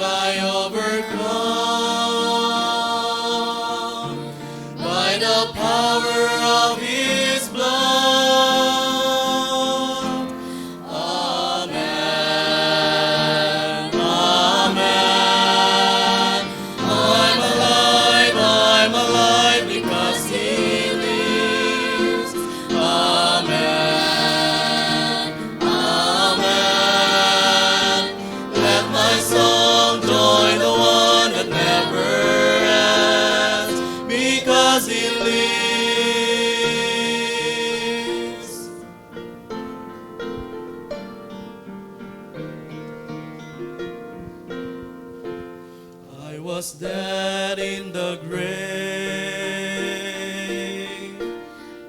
I overcome by the power of His blood. Amen. Amen. I'm alive because He lives. Amen. Amen. Let my song join the one that never ends, because He lives. I was dead in the grave.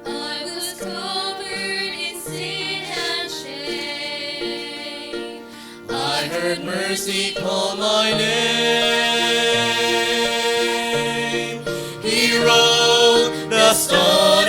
I was covered in sin and shame. I heard mercy call my name. He rolled the stone